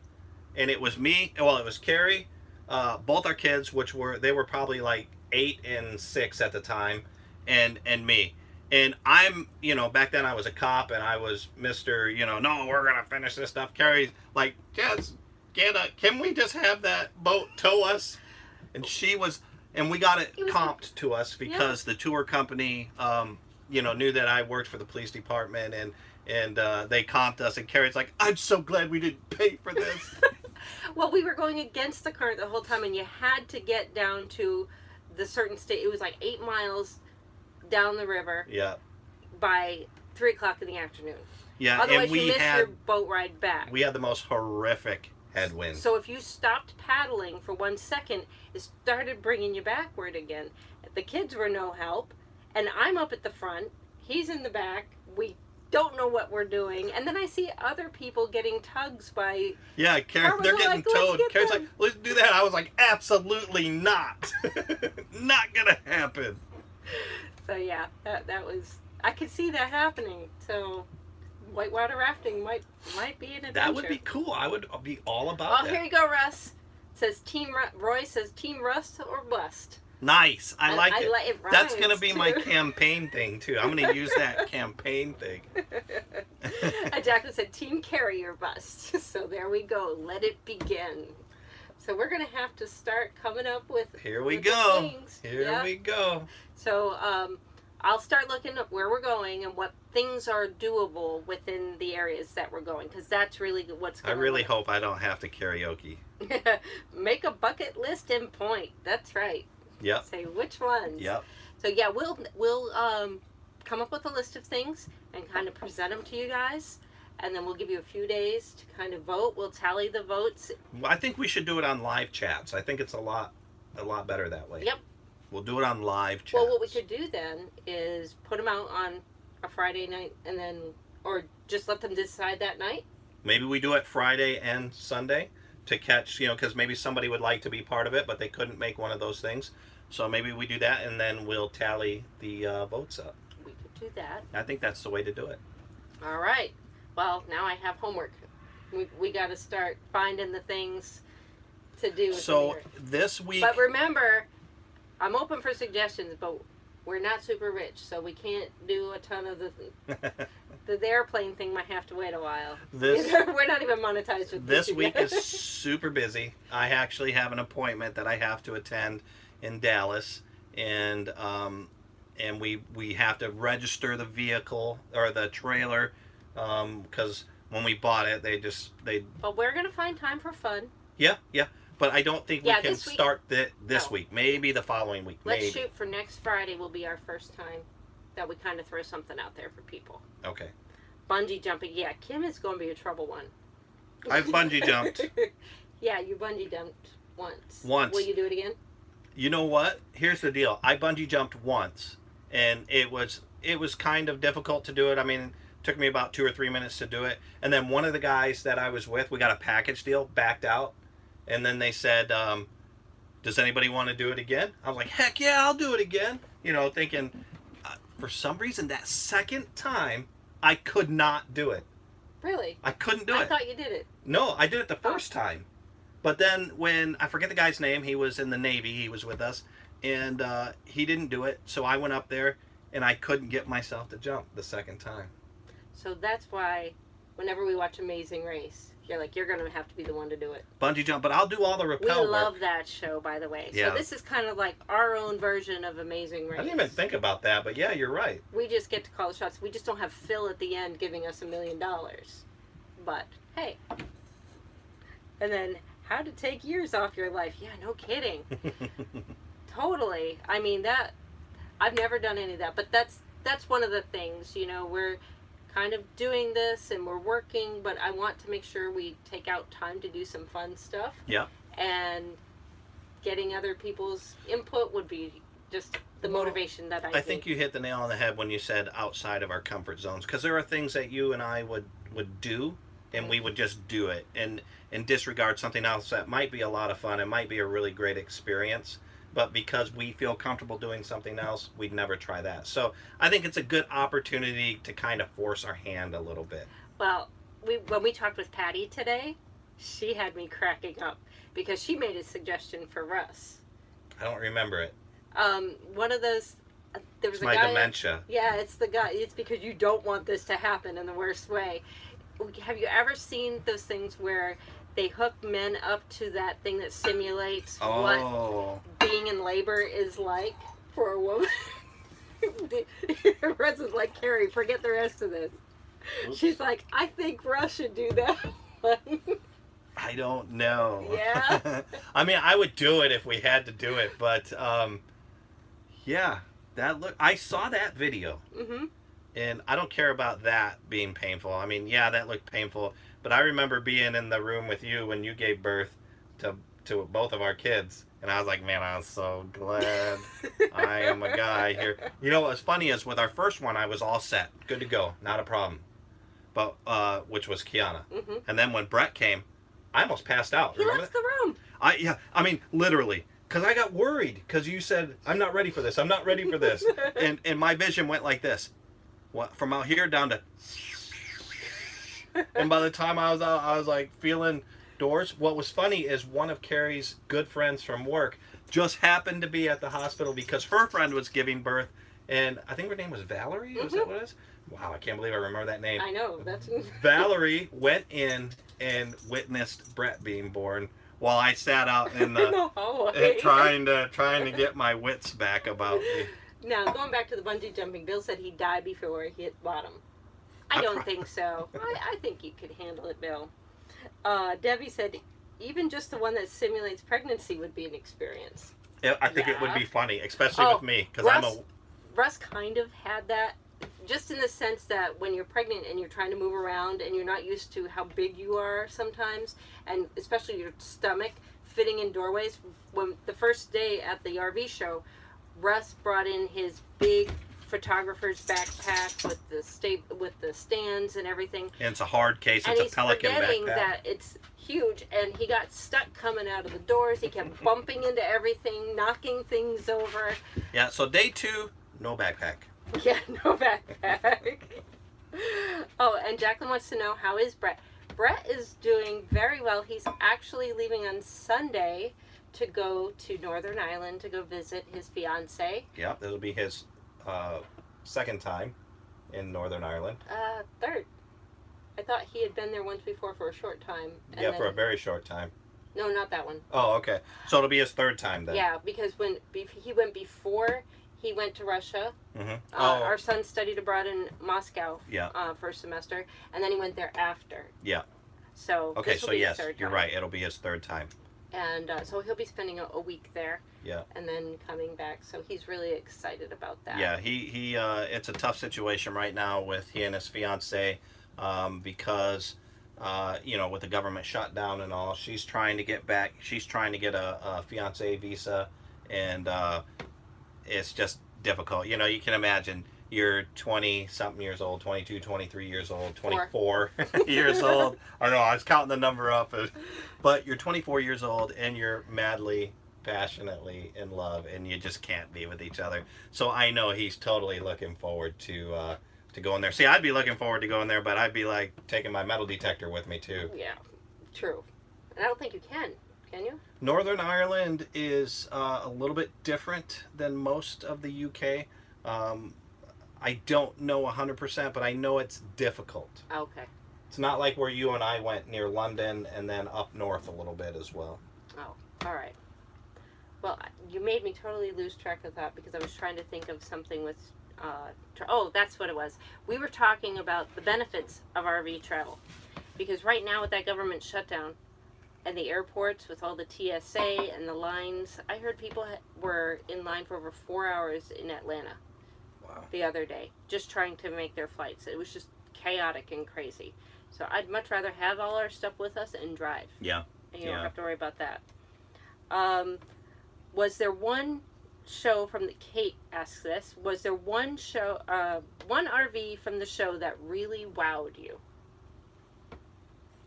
And it was me, it was Carrie, both our kids, they were probably like 8 and 6 at the time, and me. And I'm, back then I was a cop, and I was Mr., no, we're going to finish this stuff. Carrie's like, can we just have that boat tow us? And and we got it comped to us because the tour company, knew that I worked for the police department, and they comped us. And Carrie's like, I'm so glad we didn't pay for this. Well, we were going against the current the whole time, and you had to get down to the certain state. It was like 8 miles down the river. Yeah. By 3 o'clock in the afternoon. Yeah, otherwise and we you missed your boat ride back. We had the most horrific headwind. So if you stopped paddling for 1 second, it started bringing you backward again. The kids were no help, and I'm up at the front. He's in the back. We don't know what we're doing, and then I see other people getting tugs by. Yeah, they're getting towed. Carrie's like, let's do that. I was like, absolutely not. Not gonna happen. So yeah, that was. I could see that happening. So whitewater rafting might be an adventure. That would be cool. I would be all about that. Oh, here you go, Russ. Says Roy says Team Rust or Bust. Nice. I like it. It That's going to be too. my campaign thing, too. I'm going to use that campaign thing. And Jacqueline said Team Kerry or Bust. So there we go. Let it begin. So we're going to have to start coming up with Here we with go. the things. Here we go. So I'll start looking at where we're going and what things are doable within the areas that we're going, because that's really what's I going really hope I don't have to karaoke. Make a bucket list and point. That's right. Yep. Say which ones. Yep. So yeah, we'll come up with a list of things and kind of present them to you guys, and then we'll give you a few days to kind of vote. We'll tally the votes. I think we should do it on live chats. I think it's a lot better that way. Yep. We'll do it on live chats. Well, what we could do then is put them out on a Friday night, and then, or just let them decide that night. Maybe we do it Friday and Sunday to catch, because maybe somebody would like to be part of it, but they couldn't make one of those things. So maybe we do that, and then we'll tally the votes up. We could do that. I think that's the way to do it. All right. Well, now I have homework. We got to start finding the things to do. So this week... But remember, I'm open for suggestions, but we're not super rich, so we can't do a ton of the airplane thing might have to wait a while. We're not even monetized with this YouTube week yet. is super busy. I actually have an appointment that I have to attend in Dallas, and we have to register the vehicle or the trailer, because when we bought it, they. But we're gonna find time for fun. Yeah. But I don't think we can start this No. week. Maybe the following week. Let's shoot for next Friday. Will be our first time that we kind of throw something out there for people. Okay. Bungee jumping. Yeah, Kim is going to be a trouble one. I've bungee jumped. Yeah, you bungee jumped once. Once. Will you do it again? You know what? Here's the deal. I bungee jumped once, and it was kind of difficult to do it. I mean, it took me about 2 or 3 minutes to do it. And then one of the guys that I was with, we got a package deal, backed out. And then they said, does anybody want to do it again? I was like, heck yeah, I'll do it again. Thinking, for some reason, that second time, I could not do it. Really? I couldn't do it. I thought you did it. No, I did it the first time. But then when, I forget the guy's name, he was in the Navy, he was with us, and he didn't do it. So I went up there, and I couldn't get myself to jump the second time. So that's why whenever we watch Amazing Race, you're like, you're going to have to be the one to do it. Bungee jump, but I'll do all the rappel We love work. that show, by the way. Yeah. So this is kind of like our own version of Amazing Race. I didn't even think about that, but yeah, you're right. We just get to call the shots. We just don't have Phil at the end giving us $1 million. But, hey. And then, how to take years off your life. Yeah, no kidding. Totally. I mean, I've never done any of that. But that's one of the things, we're kind of doing this and we're working, but I want to make sure we take out time to do some fun stuff. Yeah. And getting other people's input would be just the motivation that I think you hit the nail on the head when you said outside of our comfort zones, because there are things that you and I would do, and we would just do it and disregard something else that might be a lot of fun. It might be a really great experience, but because we feel comfortable doing something else, we'd never try that. So I think it's a good opportunity to kind of force our hand a little bit. Well, when we talked with Patty today, she had me cracking up because she made a suggestion for Russ. I don't remember it. One of those, there was It's a my guy. dementia. Yeah, it's the guy. It's because you don't want this to happen in the worst way. Have you ever seen those things where they hook men up to that thing that simulates what being in labor is like for a woman? Russ is like, Carrie, forget the rest of this. Oops. She's like, I think Russ should do that one. I don't know. Yeah. I mean, I would do it if we had to do it, but yeah, I saw that video. Mm-hmm. And I don't care about that being painful. I mean, yeah, that looked painful. But I remember being in the room with you when you gave birth to both of our kids. And I was like, man, I was so glad I am a guy here. What's funny is with our first one, I was all set. Good to go. Not a problem. But, which was Kiana. Mm-hmm. And then when Brett came, I almost passed out. He left the room. I mean, literally. Because I got worried. Because you said, I'm not ready for this. I'm not ready for this. and my vision went like this. From out here down to... And by the time I was out, I was like feeling doors. What was funny is one of Carrie's good friends from work just happened to be at the hospital because her friend was giving birth, and I think her name was Valerie. Was that what it is? Wow, I can't believe I remember that name. I know. That's Valerie went in and witnessed Brett being born while I sat out in the hallway. trying to get my wits back about me. Now, going back to the bungee jumping, Bill said he died before he hit bottom. I don't think so. I think you could handle it, Bill. Debbie said, even just the one that simulates pregnancy would be an experience. I think it would be funny, especially with me, because Russ kind of had that, just in the sense that when you're pregnant and you're trying to move around and you're not used to how big you are sometimes, and especially your stomach fitting in doorways. When the first day at the RV show, Russ brought in his big photographer's backpack with the stands and everything. And it's a hard case. It's a Pelican backpack. And he's forgetting that it's huge, and he got stuck coming out of the doors. He kept bumping into everything, knocking things over. Yeah, so day 2, no backpack. Yeah, no backpack. Oh, and Jacqueline wants to know, how is Brett? Brett is doing very well. He's actually leaving on Sunday to go to Northern Ireland to go visit his fiance. Yeah, this will be his second time in Northern Ireland. Third. I thought he had been there once before for a short time. Yeah, for a very short time. No, not that one. Oh, okay. So it'll be his third time then. Yeah, because when he went before, he went to Russia. Mm-hmm. Our son studied abroad in Moscow. Yeah. First semester, and then he went there after. Yeah. So okay, this will so be yes, his third you're time. right. It'll be his third time. And so he'll be spending a week there. Yeah. And then coming back. So he's really excited about that. Yeah, he it's a tough situation right now with he and his fiance, because with the government shutdown and all, she's trying to get back. She's trying to get a fiance visa, and it's just difficult. You can imagine. You're 20-something years old, 22, 23 years old, 24 years old. I know, I was counting the number up. But you're 24 years old, and you're madly, passionately in love, and you just can't be with each other. So I know he's totally looking forward to going there. See, I'd be looking forward to going there, but I'd be like taking my metal detector with me, too. Yeah, true. And I don't think you can you? Northern Ireland is a little bit different than most of the UK. I don't know 100%, but I know it's difficult. Okay. It's not like where you and I went near London and then up north a little bit as well. Oh, all right. Well, you made me totally lose track of that because I was trying to think of something with... that's what it was. We were talking about the benefits of RV travel. Because right now with that government shutdown and the airports with all the TSA and the lines, I heard people were in line for over 4 hours in Atlanta. Wow. The other day, just trying to make their flights. It was just chaotic and crazy. So I'd much rather have all our stuff with us and drive. Yeah. And you don't have to worry about that. Was there one show from Kate asks this, was there one show, one RV from the show that really wowed you?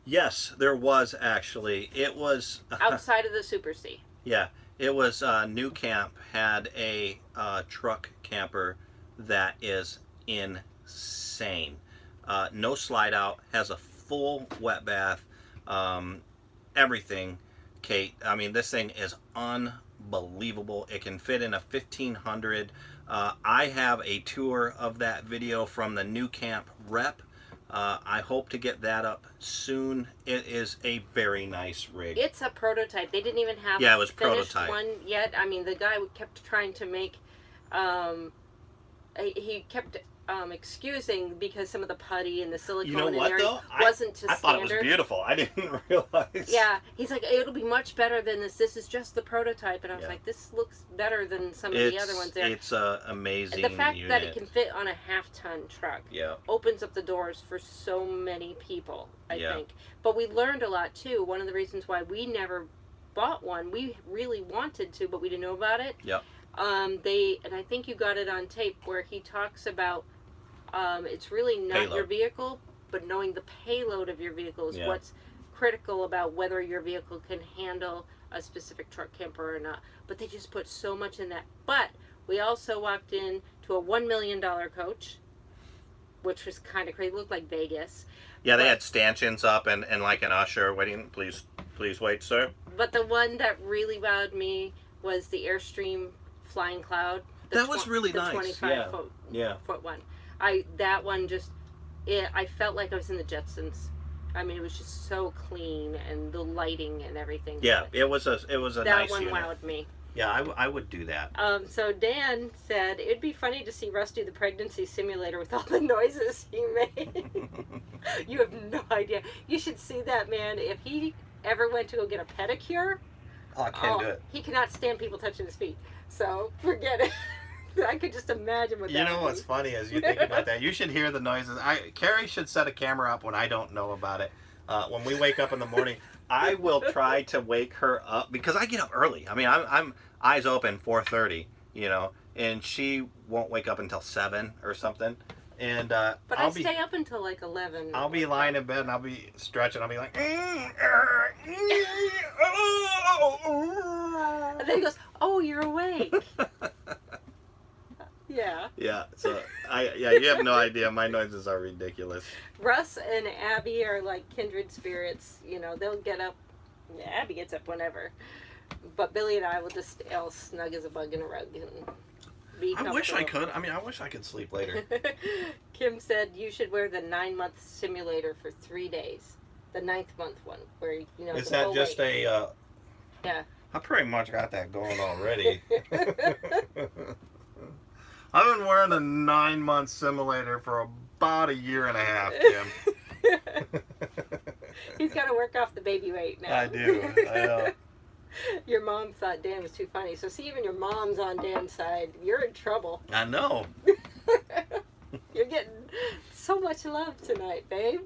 Yes, there was actually. It was... outside of the Super C. Yeah. It was New Camp had a truck camper that is insane. No slide out, has a full wet bath, everything, Kate. I mean, this thing is unbelievable. It can fit in a 1500. I have a tour of that video from the New Camp rep. I hope to get that up soon. It is a very nice rig. It's a prototype. They didn't even have it was a finished prototype. One yet. I mean, the guy kept trying to make... he kept excusing because some of the putty and the silicone in there wasn't to standard. I thought it was beautiful. I didn't realize. Yeah, he's like, it'll be much better than this. This is just the prototype, and I was like, this looks better than some of the other ones there. It's an amazing the fact unit. that it can fit on a half-ton truck opens up the doors for so many people. I think, but we learned a lot too. One of the reasons why we never bought one, we really wanted to, but we didn't know about it. Yep. And I think you got it on tape where he talks about it's really not your vehicle, but knowing the payload of your vehicle is what's critical about whether your vehicle can handle a specific truck camper or not. But they just put so much in that. But we also walked in to a $1 million coach, which was kind of crazy. It looked like Vegas. Yeah, they But- had stanchions up and like an usher waiting. Please wait, sir. But the one that really wowed me was the Airstream Flying Cloud. That was really the nice. 25 Yeah. foot, Yeah. foot one. That one just, I felt like I was in the Jetsons. I mean, it was just so clean, and the lighting and everything. Yeah, it was a That nice one unit. wowed me. Yeah, I would do that. So Dan said it'd be funny to see Russ do the pregnancy simulator with all the noises he made. You have no idea. You should see that man. If he ever went to go get a pedicure, Oh, I can't do it. he cannot stand people touching his feet. So forget it. I could just imagine what that You know would what's be. funny is you think about that. You should hear the noises. Carrie should set a camera up when I don't know about it. When we wake up in the morning, I will try to wake her up because I get up early. I mean, I'm eyes open 4:30, you know, and she won't wake up until 7 or something. And But I'll stay up until like 11. I'll be lying in bed and I'll be stretching. I'll be like, And then he goes, "Oh, you're awake." Yeah. yeah. So you have no idea. My noises are ridiculous. Russ and Abby are like kindred spirits. You know, they'll get up. Abby gets up whenever. But Billy and I will just stay all snug as a bug in a rug and be I wish I comfortable. could. I mean, I wish I could sleep later. Kim said you should wear the 9-month simulator for 3 days. The 9th month one, where you know. Is the that full just weight. Yeah. I pretty much got that going already. I've been wearing the 9-month simulator for about a year and a half, Kim. He's got to work off the baby weight now. I do. I know. Your mom thought Dan was too funny. So see, even your mom's on Dan's side. You're in trouble. I know. You're getting so much love tonight, babe.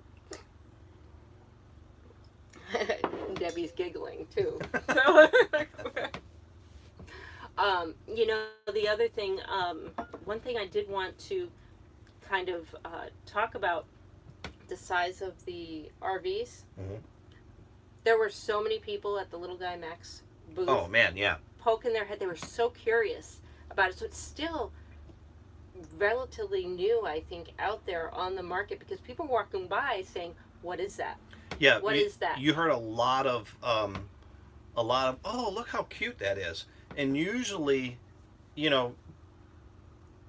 Debbie's giggling too. You know, the other thing, one thing I did want to kind of talk about the size of the RVs. Mhm. There were so many people at the Little Guy Max booth Oh man, yeah. poking their head. They were so curious about it. So it's still relatively new, I think, out there on the market because people walking by saying, "What is that?" Yeah. What is that? You heard a lot of oh, look how cute that is. And usually, you know,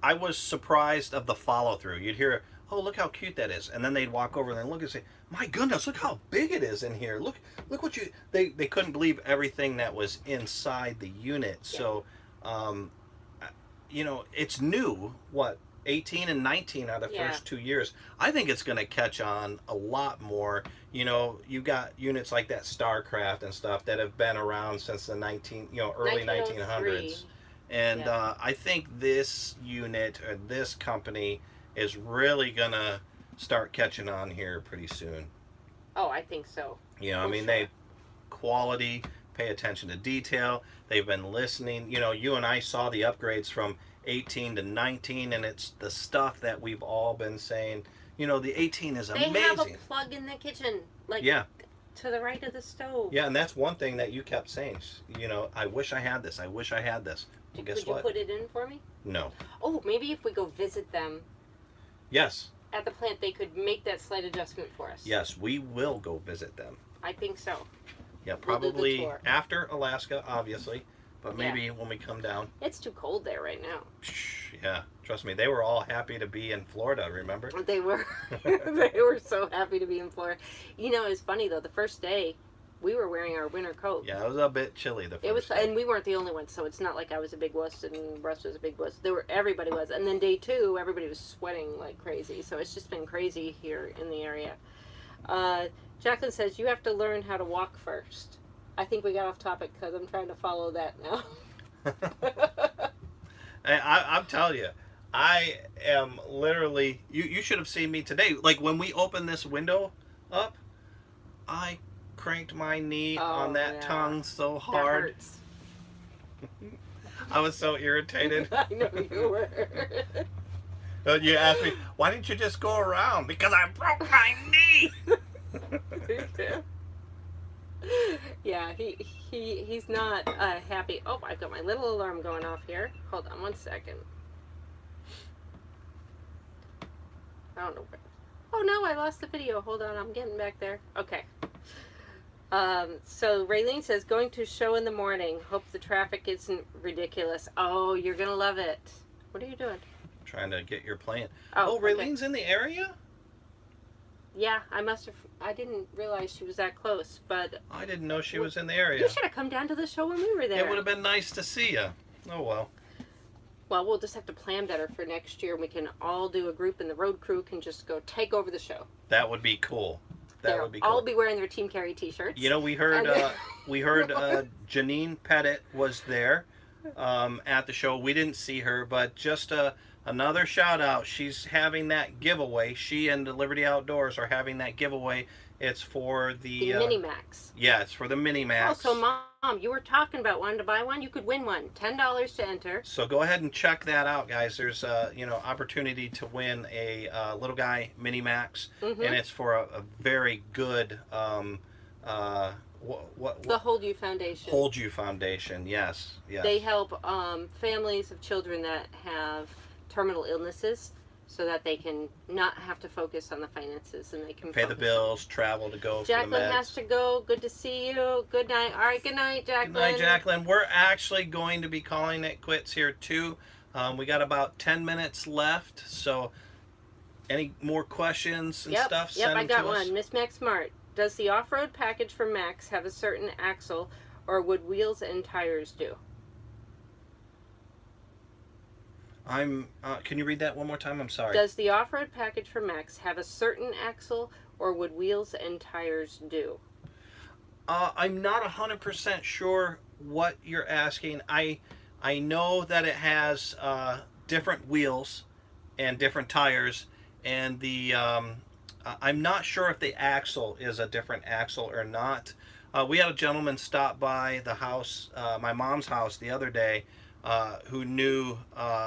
I was surprised of the follow through. You'd hear, "Oh, look how cute that is," and then they'd walk over and then look and say, "My goodness, look how big it is in here. Look what you." They couldn't believe everything that was inside the unit. Yeah. So, you know, it's new. What 18 and 19 are the Yeah. first 2 years. I think it's going to catch on a lot more. You know, you got units like that StarCraft and stuff that have been around since the early 1900s. And Yeah. I think this unit or this company is really gonna start catching on here pretty soon. Oh, I think so. You know, I For mean, sure. they quality, pay attention to detail. They've been listening. You know, you and I saw the upgrades from 18 to 19, and it's the stuff that we've all been saying. You know, the 18 is They have a amazing. plug in the kitchen, like Yeah, to the right of the stove. yeah, and that's one thing that you kept saying. You know, I wish I had this. I wish I had this. Well, guess Could you what? put it in for me? No. Oh, maybe if we go visit them Yes. at the plant, they could make that slight adjustment for us. Yes, we will go visit them. I think so. Yeah, We'll do the probably tour. after Alaska, obviously, but maybe when we come down. It's too cold there right now. Yeah, trust me, they were all happy to be in Florida. Remember? They were they were so happy to be in Florida. You know, it's funny though. The first day, we were wearing our winter coat. Yeah, it was a bit chilly the first It was, day. and we weren't the only ones, so it's not like I was a big wuss and Russ was a big wuss. Everybody was, and then day 2, everybody was sweating like crazy. So it's just been crazy here in the area. Jacqueline says you have to learn how to walk first. I think we got off topic because I'm trying to follow that now. I'm telling you, I am literally. You should have seen me today. Like when we opened this window up, I cranked my knee on that yeah. tongue so That hard. hurts. I was so irritated. I know you were. You asked me, why didn't you just go around? Because I broke my knee. Yeah, he's not happy. Oh, I've got my little alarm going off here. Hold on 1 second. I don't know where. Oh no, I lost the video. Hold on, I'm getting back there. Okay. So Raylene says, going to show in the morning. Hope the traffic isn't ridiculous. Oh, you're going to love it. What are you doing? Trying to get your plan. Oh, Raylene's in the area? Yeah, I didn't realize she was that close, but... I didn't know she was in the area. You should have come down to the show when we were there. It would have been nice to see you. Oh, well. Well, we'll just have to plan better for next year. We can all do a group, and the road crew can just go take over the show. That would be cool. That would be cool. All be wearing their Team Kerry t-shirts. You know, we heard Janine Pettit was there at the show. We didn't see her, but just another shout out. She's having that giveaway. She and the Liberty Outdoors are having that giveaway. It's for the Mini-Max. Yeah, it's for the Mini-Max. Oh, so Mom, you were talking about wanting to buy one. You could win one. $10 to enter. So go ahead and check that out, guys. There's opportunity to win a little guy Mini-Max, and it's for a very good the Hold You Foundation. Hold You Foundation. Yes. They help families of children that have terminal illnesses, so that they can not have to focus on the finances, and they can pay the bills, travel to go. Jacqueline for the meds. has to go. Good to see you. Good night. All right, good night, Jacqueline. Good night, Jacqueline. We're actually going to be calling it quits here too. We got about 10 minutes left, so any more questions and stuff? Yep, send I got them to us. one. Miss Max Smart. Does the off-road package from Max have a certain axle, or would wheels and tires do? Can you read that one more time? I'm sorry. Does the off-road package from Max have a certain axle, or would wheels and tires do? I'm not 100% sure what you're asking. I know that it has different wheels and different tires, and I'm not sure if the axle is a different axle or not. We had a gentleman stop by the house, my mom's house, the other day, who knew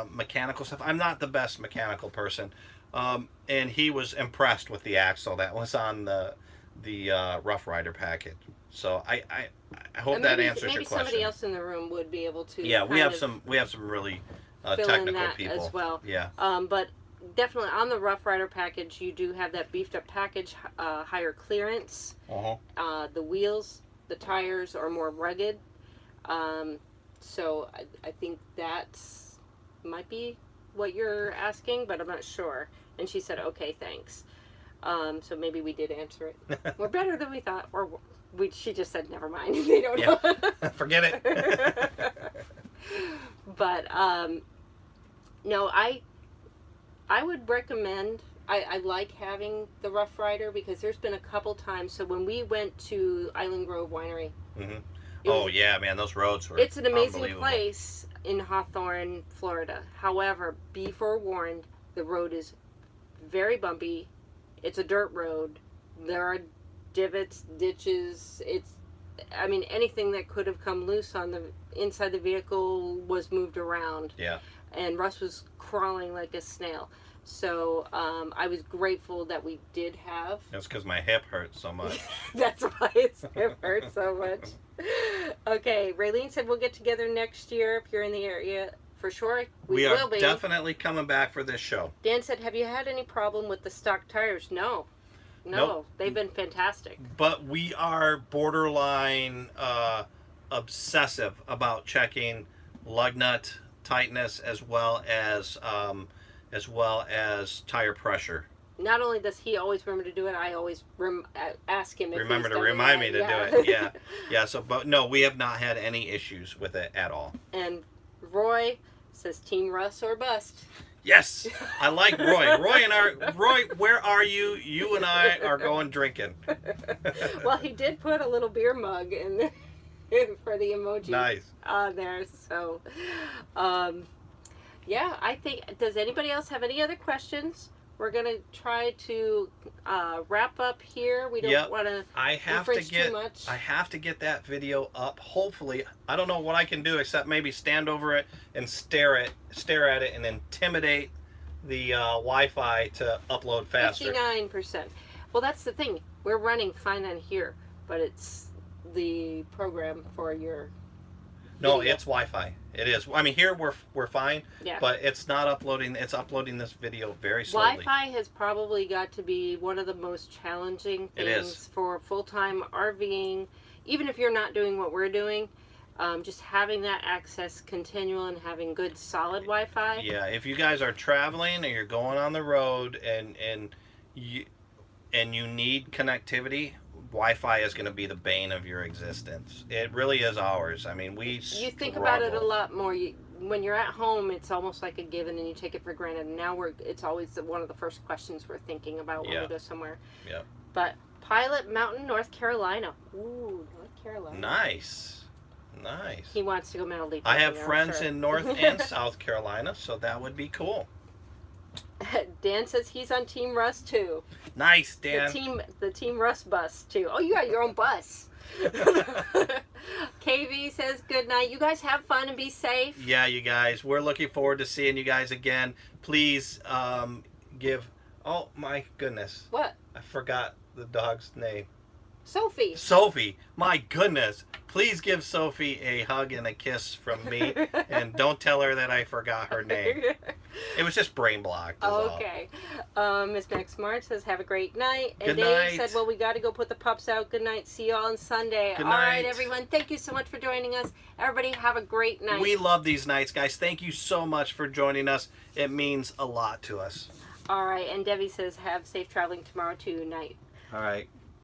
mechanical stuff. I'm not the best mechanical person, and he was impressed with the axle that was on the Rough Rider package. So I hope that answers your question. Maybe somebody else in the room would be able to. Yeah, we have some really technical people as well. Yeah. But definitely on the Rough Rider package, you do have that beefed up package, higher clearance. The wheels, the tires are more rugged. So I think that's might be what you're asking, but I'm not sure. And she said, okay, thanks. So maybe we did answer it. We're better than we thought. Or she just said, never mind. They don't know. Forget it. But, no, I would recommend, I like having the Rough Rider because there's been a couple times. So when we went to Island Grove Winery, yeah, man, those roads were It's an amazing place in Hawthorne, Florida. However, be forewarned, the road is very bumpy. It's a dirt road. There are divots, ditches. Anything that could have come loose on the inside the vehicle was moved around. Yeah. And Russ was crawling like a snail. So I was grateful that we did have. That's because my hip hurts so much. That's why his hip hurts so much. Okay, Raylene said we'll get together next year if you're in the area. For sure, we will be. We are definitely coming back for this show. Dan said, have you had any problem with the stock tires? No. Nope. They've been fantastic. But we are borderline obsessive about checking lug nut tightness as well as tire pressure. Not only does he always remember to do it, I always ask him if remember he's to done remind it. me to do it. Yeah. So, but no, we have not had any issues with it at all. And Roy says, Team Russ or bust. Yes, I like Roy. Roy, where are you? You and I are going drinking. Well, he did put a little beer mug in for the emoji. Nice. On there. So, yeah, I think. Does anybody else have any other questions? We're gonna try to wrap up here. We don't want to infringe too much. I have to get that video up. Hopefully, I don't know what I can do except maybe stand over it and stare at it and intimidate the Wi-Fi to upload faster. 59%. Well, that's the thing. We're running fine on here, but it's the program for your No, video. it's Wi-Fi. It is. I mean, here we're fine. Yeah. But it's not uploading. It's uploading this video very slowly. Wi-Fi has probably got to be one of the most challenging It things is. for full-time RVing. Even if you're not doing what we're doing, just having that access continual and having good solid Wi-Fi. Yeah, if you guys are traveling and you're going on the road and you need connectivity, Wi-Fi is going to be the bane of your existence. It really is ours. I mean, You think about it a lot more. When you're at home, it's almost like a given, and you take it for granted. And now it's always one of the first questions we're thinking about when we go somewhere. Yeah. But Pilot Mountain, North Carolina. Ooh, North Carolina. Nice. He wants to go Metal Leap. I have friends in North and South Carolina, so that would be cool. Dan says he's on Team Russ too. Nice, Dan. The Team Russ bus too. Oh, you got your own bus. KV says good night. You guys have fun and be safe. Yeah, you guys. We're looking forward to seeing you guys again. Please give. Oh my goodness. What? I forgot the dog's name. Sophie. Sophie. My goodness. Please give Sophie a hug and a kiss from me, and don't tell her that I forgot her name. It was just brain blocked. Okay. Miss Max Smart says, have a great night. And Good Dave night. said, well, we got to go put the pups out. Good night. See you all on Sunday. Good all right, night. everyone. Thank you so much for joining us. Everybody have a great night. We love these nights, guys. Thank you so much for joining us. It means a lot to us. All right. And Debbie says, have safe traveling tomorrow too. Night. All right.